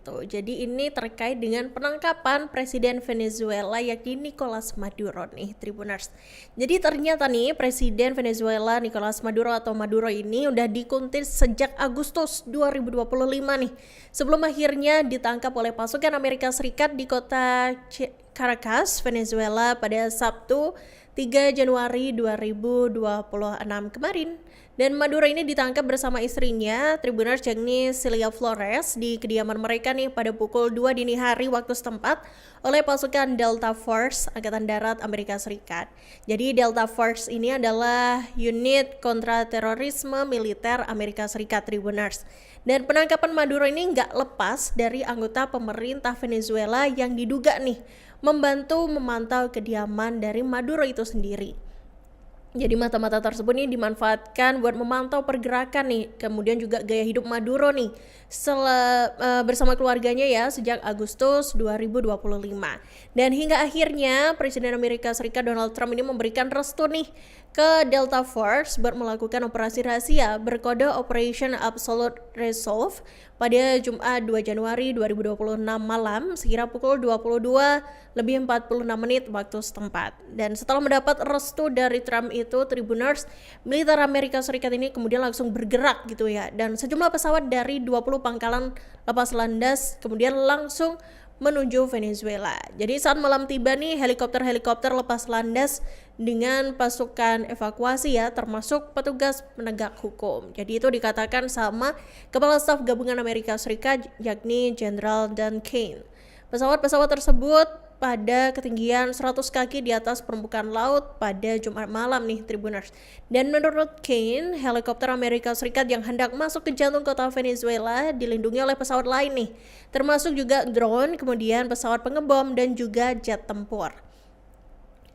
Tuh, jadi ini terkait dengan penangkapan Presiden Venezuela yakni Nicolas Maduro nih, Tribuners. Jadi ternyata nih Presiden Venezuela Nicolas Maduro atau Maduro ini udah dikuntit sejak Agustus 2025 nih. Sebelum akhirnya ditangkap oleh pasukan Amerika Serikat di kota Caracas, Venezuela pada Sabtu 3 Januari 2026 kemarin. Dan Maduro ini ditangkap bersama istrinya, Tribuners yakni Cilia Flores, di kediaman mereka nih pada pukul 2 dini hari waktu setempat oleh pasukan Delta Force Angkatan Darat Amerika Serikat. Jadi Delta Force ini adalah unit kontraterorisme militer Amerika Serikat, Tribuners. Dan penangkapan Maduro ini nggak lepas dari anggota pemerintah Venezuela yang diduga nih membantu memantau kediaman dari Maduro itu sendiri. Jadi mata-mata tersebut nih dimanfaatkan buat memantau pergerakan nih, kemudian juga gaya hidup Maduro nih bersama keluarganya ya sejak Agustus 2025. Dan hingga akhirnya Presiden Amerika Serikat Donald Trump ini memberikan restu nih ke Delta Force buat melakukan operasi rahasia berkode Operation Absolute Resolve pada Jumat 2 Januari 2026 malam sekira pukul 22:46 waktu setempat. Dan setelah mendapat restu dari Trump itu, Tribuners, militer Amerika Serikat ini kemudian langsung bergerak gitu ya. Dan sejumlah pesawat dari 20 pangkalan lepas landas kemudian langsung menuju Venezuela. Jadi saat malam tiba nih helikopter lepas landas dengan pasukan evakuasi ya, termasuk petugas penegak hukum. Jadi itu dikatakan sama Kepala Staf Gabungan Amerika Serikat yakni Jenderal Dan Kane. Pesawat-pesawat tersebut pada ketinggian 100 kaki di atas permukaan laut pada Jumat malam nih, Tribuners. Dan menurut Kane, helikopter Amerika Serikat yang hendak masuk ke jantung kota Venezuela dilindungi oleh pesawat lain nih, termasuk juga drone, kemudian pesawat pengebom dan juga jet tempur.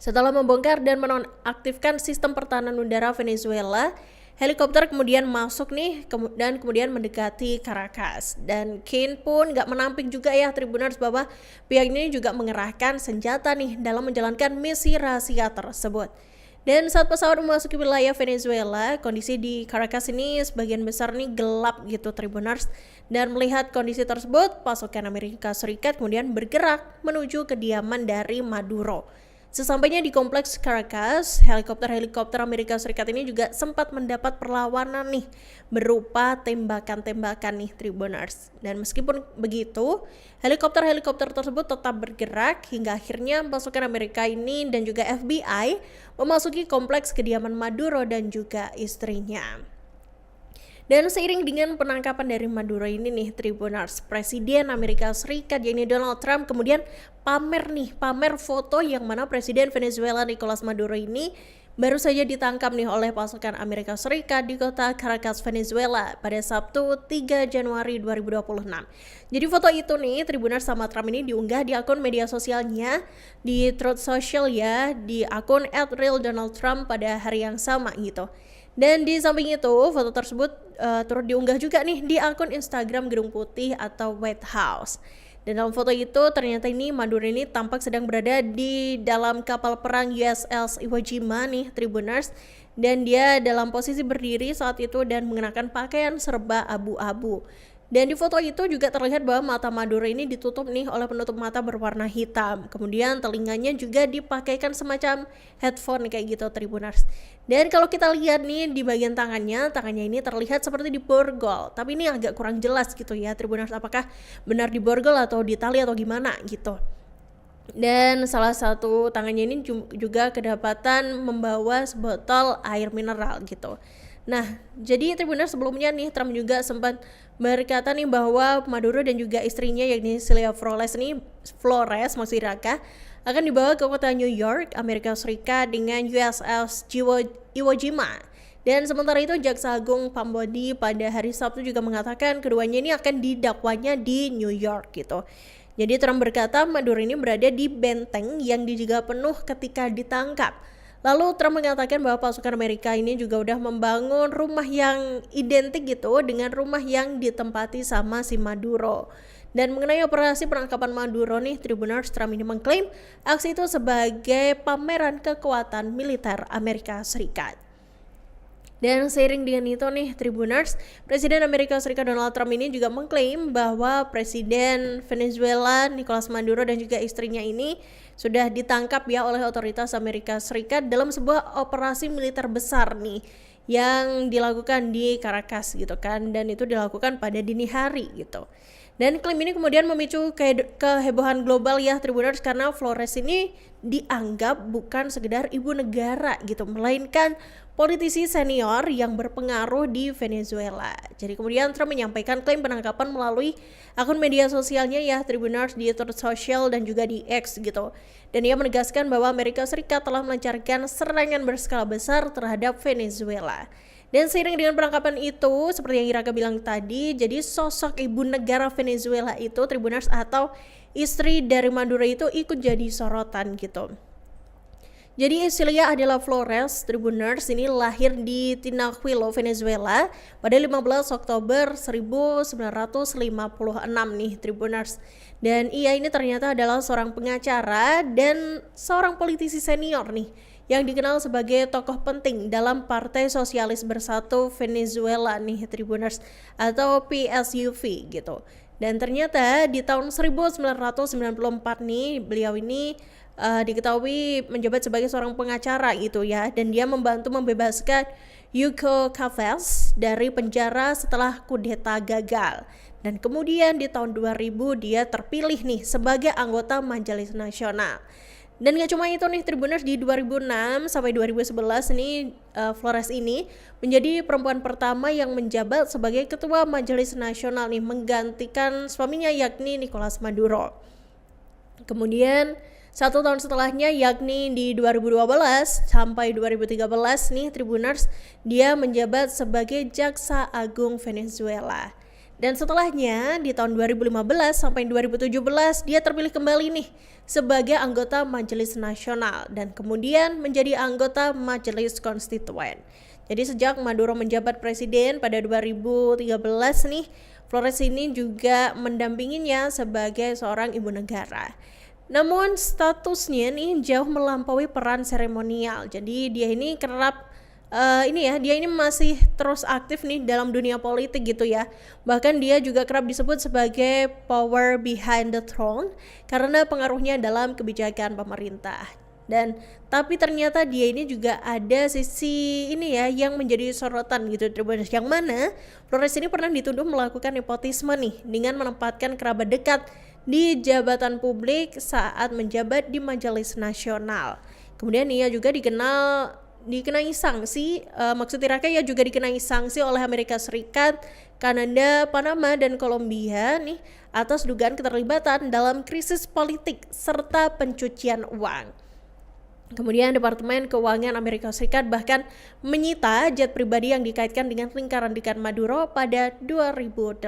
Setelah membongkar dan menonaktifkan sistem pertahanan udara Venezuela, helikopter kemudian masuk nih dan kemudian mendekati Caracas. Dan Kane pun gak menampik juga ya, Tribuners, bahwa pihak ini juga mengerahkan senjata nih dalam menjalankan misi rahasia tersebut. Dan saat pesawat memasuki wilayah Venezuela, kondisi di Caracas ini sebagian besar nih gelap gitu, Tribuners. Dan melihat kondisi tersebut, pasukan Amerika Serikat kemudian bergerak menuju kediaman dari Maduro. Sesampainya di kompleks Caracas, helikopter Amerika Serikat ini juga sempat mendapat perlawanan nih berupa tembakan-tembakan nih, Tribuners. Dan meskipun begitu, helikopter tersebut tetap bergerak hingga akhirnya pasukan Amerika ini dan juga FBI memasuki kompleks kediaman Maduro dan juga istrinya. Dan seiring dengan penangkapan dari Maduro ini nih, Tribuners, Presiden Amerika Serikat yakni Donald Trump kemudian pamer foto yang mana Presiden Venezuela Nicolas Maduro ini baru saja ditangkap nih oleh pasukan Amerika Serikat di kota Caracas, Venezuela pada Sabtu 3 Januari 2026. Jadi foto itu nih, Tribuners, sama Trump ini diunggah di akun media sosialnya di Truth Social ya, di akun @realdonaldtrump pada hari yang sama gitu. Dan di samping itu, foto tersebut turut diunggah juga nih di akun Instagram Gedung Putih atau White House. Dan dalam foto itu ternyata ini Maduro ini tampak sedang berada di dalam kapal perang USS Iwo Jima nih, Tribuners. Dan dia dalam posisi berdiri saat itu dan mengenakan pakaian serba abu-abu. Dan di foto itu juga terlihat bahwa mata Maduro ini ditutup nih oleh penutup mata berwarna hitam. Kemudian telinganya juga dipakaikan semacam headphone kayak gitu, Tribuners. Dan kalau kita lihat nih di bagian tangannya ini terlihat seperti diborgol. Tapi ini agak kurang jelas gitu ya, Tribuners, apakah benar diborgol atau ditali atau gimana gitu. Dan salah satu tangannya ini juga kedapatan membawa sebotol air mineral gitu. Nah, jadi Tribuners, sebelumnya nih Trump juga sempat berkata nih bahwa Maduro dan juga istrinya yakni Cilia Flores akan dibawa ke kota New York, Amerika Serikat dengan USS Iwo Jima. Dan sementara itu Jaksa Agung Pambodi pada hari Sabtu juga mengatakan keduanya ini akan didakwanya di New York gitu. Jadi Trump berkata Maduro ini berada di benteng yang dijaga penuh ketika ditangkap. Lalu Trump mengatakan bahwa pasukan Amerika ini juga udah membangun rumah yang identik gitu dengan rumah yang ditempati sama si Maduro. Dan mengenai operasi penangkapan Maduro nih, Tribuners, Trump ini mengklaim aksi itu sebagai pameran kekuatan militer Amerika Serikat. Dan seiring dengan itu nih Tribuners, Presiden Amerika Serikat Donald Trump ini juga mengklaim bahwa Presiden Venezuela Nicolas Maduro dan juga istrinya ini sudah ditangkap ya oleh otoritas Amerika Serikat dalam sebuah operasi militer besar nih yang dilakukan di Caracas gitu kan, dan itu dilakukan pada dini hari gitu. Dan klaim ini kemudian memicu kehebohan global ya Tribuners, karena Flores ini dianggap bukan sekedar ibu negara gitu, melainkan politisi senior yang berpengaruh di Venezuela. Jadi kemudian Trump menyampaikan klaim penangkapan melalui akun media sosialnya ya Tribuners, di Truth Social dan juga di X gitu. Dan ia menegaskan bahwa Amerika Serikat telah melancarkan serangan berskala besar terhadap Venezuela. Dan seiring dengan penangkapan itu, seperti yang Iraka bilang tadi, jadi sosok ibu negara Venezuela itu Tribuners atau istri dari Maduro itu ikut jadi sorotan gitu. Jadi Cecilia adalah Flores Tribuners ini lahir di Tinajuelo, Venezuela pada 15 Oktober 1956 nih Tribuners. Dan ia ini ternyata adalah seorang pengacara dan seorang politisi senior nih yang dikenal sebagai tokoh penting dalam Partai Sosialis Bersatu Venezuela nih Tribuners atau PSUV gitu. Dan ternyata di tahun 1994 nih beliau ini diketahui menjabat sebagai seorang pengacara gitu ya, dan dia membantu membebaskan Hugo Chavez dari penjara setelah kudeta gagal. Dan kemudian di tahun 2000 dia terpilih nih sebagai anggota Majelis Nasional. Dan gak cuma itu nih Tribuners, di 2006 sampai 2011 nih Flores ini menjadi perempuan pertama yang menjabat sebagai ketua Majelis Nasional nih, menggantikan suaminya yakni Nicolas Maduro. Kemudian 1 tahun setelahnya yakni di 2012 sampai 2013 nih Tribuners, dia menjabat sebagai Jaksa Agung Venezuela. Dan setelahnya di tahun 2015 sampai 2017 dia terpilih kembali nih sebagai anggota Majelis Nasional dan kemudian menjadi anggota Majelis Konstituen. Jadi sejak Maduro menjabat presiden pada 2013 nih, Flores ini juga mendampinginya sebagai seorang ibu negara. Namun statusnya nih jauh melampaui peran seremonial. Jadi dia ini kerap dia ini masih terus aktif nih dalam dunia politik gitu ya. Bahkan dia juga kerap disebut sebagai power behind the throne karena pengaruhnya dalam kebijakan pemerintah. Dan tapi ternyata dia ini juga ada sisi ini ya yang menjadi sorotan gitu Tribuners, yang mana Flores ini pernah dituduh melakukan nepotisme nih dengan menempatkan kerabat dekat di jabatan publik saat menjabat di Majelis Nasional. Kemudian ia juga dikenai sanksi, maksud Iraka ya juga dikenai sanksi oleh Amerika Serikat, Kanada, Panama, dan Kolombia nih atas dugaan keterlibatan dalam krisis politik serta pencucian uang. Kemudian Departemen Keuangan Amerika Serikat bahkan menyita jet pribadi yang dikaitkan dengan lingkaran dekat Maduro pada 2018.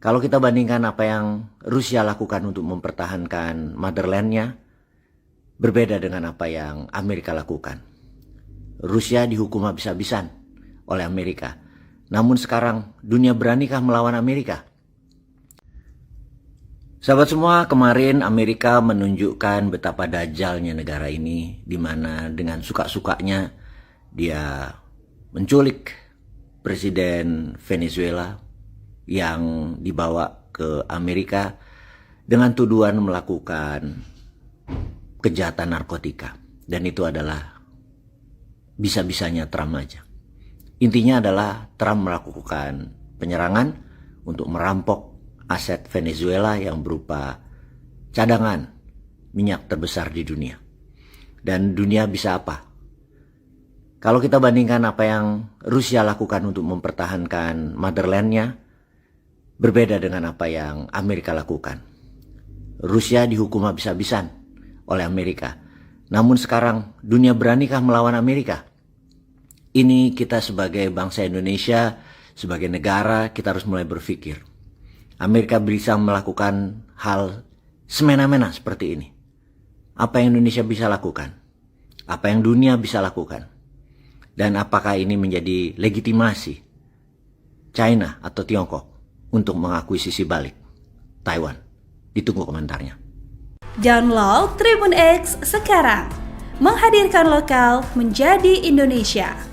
Kalau kita bandingkan apa yang Rusia lakukan untuk mempertahankan motherland-nya, berbeda dengan apa yang Amerika lakukan. Rusia dihukum habis-habisan oleh Amerika. Namun sekarang dunia beranikah melawan Amerika? Sahabat semua, kemarin Amerika menunjukkan betapa dajalnya negara ini, di mana dengan suka-sukanya dia menculik Presiden Venezuela yang dibawa ke Amerika dengan tuduhan melakukan kejahatan narkotika. Dan itu adalah bisa-bisanya Trump aja. Intinya adalah Trump melakukan penyerangan untuk merampok aset Venezuela yang berupa cadangan minyak terbesar di dunia. Dan dunia bisa apa? Kalau kita bandingkan apa yang Rusia lakukan untuk mempertahankan motherland-nya, berbeda dengan apa yang Amerika lakukan. Rusia dihukum habis-habisan oleh Amerika. Namun sekarang dunia beranikah melawan Amerika? Ini kita sebagai bangsa Indonesia, sebagai negara, kita harus mulai berpikir. Amerika bisa melakukan hal semena-mena seperti ini. Apa yang Indonesia bisa lakukan? Apa yang dunia bisa lakukan? Dan apakah ini menjadi legitimasi China atau Tiongkok untuk mengakuisisi balik Taiwan? Ditunggu komentarnya. Download Tribun X sekarang, menghadirkan lokal menjadi Indonesia.